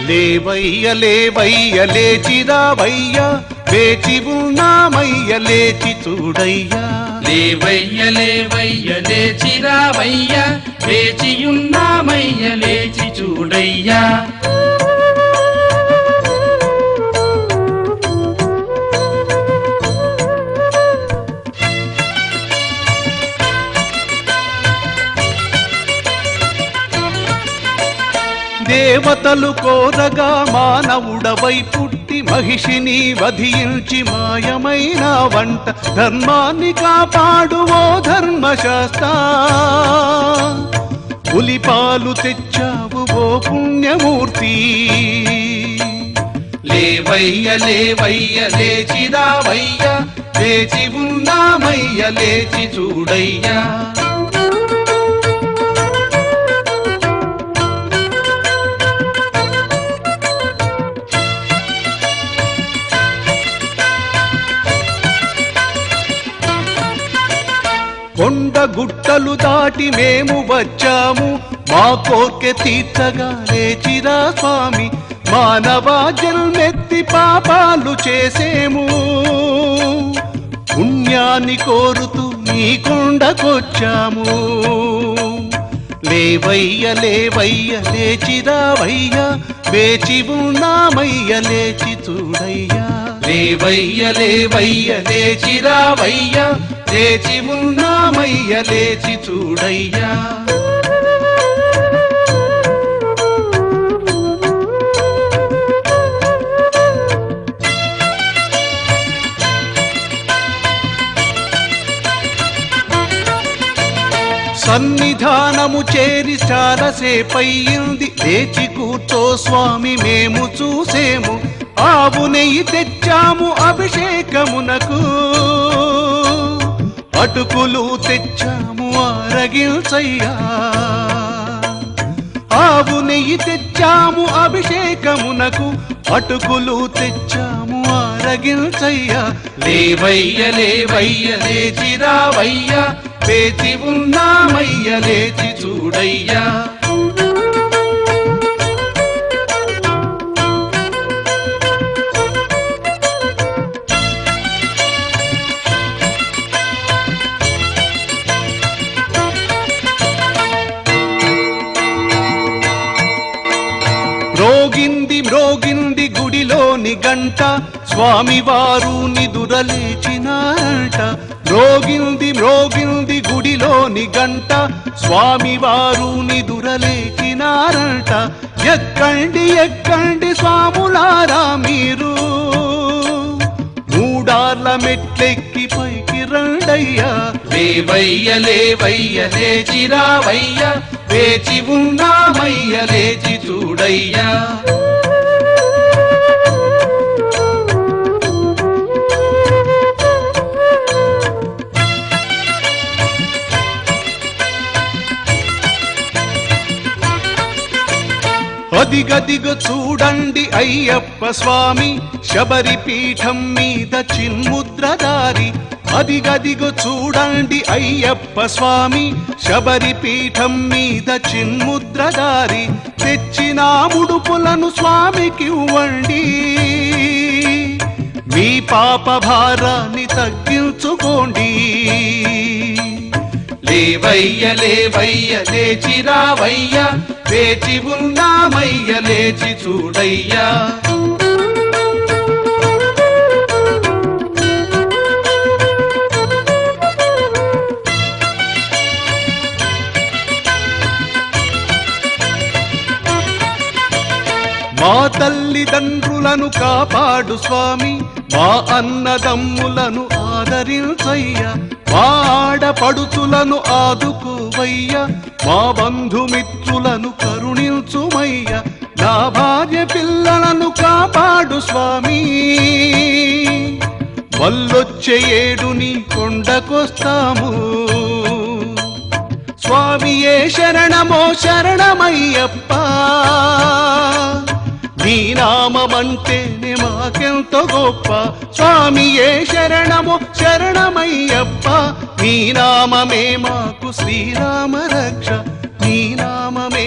లేవయ్య లేవయ్య లేచిరావయ్య వేచి ఉన్నామయ్య లేచి చూడయ్యా లేవయ్య లేవయ్య లేచిరావయ్య వేచియున్నామయ్య లేచి చూడయ్యా దేవతలు కోరగా మానవుడవై పుట్టి మహిషిని వధించి మాయమైన వంట ధర్మాన్ని కాపాడువో ధర్మశాస్త్ర పులిపాలు తెచ్చావు ఓ పుణ్యమూర్తి లేవయ్య లేవయ్య లేచిరావయ్య లేచి ఉన్నామయ్య లేచి చూడయ్యా కొండ గుట్టలు దాటి మేము వచ్చాము మా కోర్కె తీర్చగా లేచిరా స్వామి మానవ జన్మెత్తి పాపాలు చేసేము పుణ్యాన్ని కోరుతూ నీ కొండకొచ్చాము లేవయ్య లేవయ్య లేచిరావయ్య వేచి ఉన్నామయ్య లేచి చూడయ్యా లేవయ్య లేవయ్య లేచిరావయ్య లేచి ఉన్నామయ్య లేచి చూడయ్యా సన్నిధానము చేరి చాలాసేపయ్యింది లేచి కూర్చో స్వామి మేము చూసేము ఆవు నెయ్యి తెచ్చాము అభిషేకమునకు అటుకులు తెచ్చాము ఆరగించయ్యా ఆవు నెయ్యి తెచ్చాము అభిషేకమునకు అటుకులు తెచ్చాము ఆరగించయ్యా లేవయ్య లేవయ్య లేచిరావయ్య వేచి ఉన్నామయ్య లేచి చూడయ్యా మ్రోగింది గుడిలోని గంట స్వామివారు నిదురలేచినారట మ్రోగింది గుడిలోని గంట స్వామివారు నిదురలేచినారట ఎక్కండి స్వాములారా మీరు మూడార్ల మెట్లెక్కి పైకి రండయ్యా లేవయ్య లేవయ్య లేచిరావయ్య వేచి ఉన్నామయ్య లేచి చూడయ్యా అదిగదిగో చూడండి అయ్యప్ప స్వామి శబరి పీఠం మీద చిన్ముద్రధారి అదిగదిగో చూడండి అయ్యప్ప స్వామి శబరి పీఠం మీద చిన్ముద్రధారి తెచ్చిన ముడుపులను స్వామికి ఇవ్వండి మీ పాప భారాన్ని తగ్గించుకోండి లేవయ్య లేవయ్య లేచిరావయ్య వేచి ఉన్నామయ్య లేచి చూడయ్యా మా తల్లిదండ్రులను కాపాడు స్వామి మా అన్నదమ్ములను ఆదరించయ్యా మా ఆడపడుచులను ఆదుకోవయ్యా మా బంధుమిత్రులను కరుణించుమయ్యా నా భార్య పిల్లలను కాపాడు స్వామి వల్లొచ్చే ఏడు నీ కొండకొస్తాము స్వామియే శరణమో శరణమయ్యప్ప నీ నామమంటేనే మాకెంతో గొప్ప స్వామియే శరణమో శరణమయ్యప్ప నీ నామమే మాకు శ్రీరామ రక్ష నీ నామమే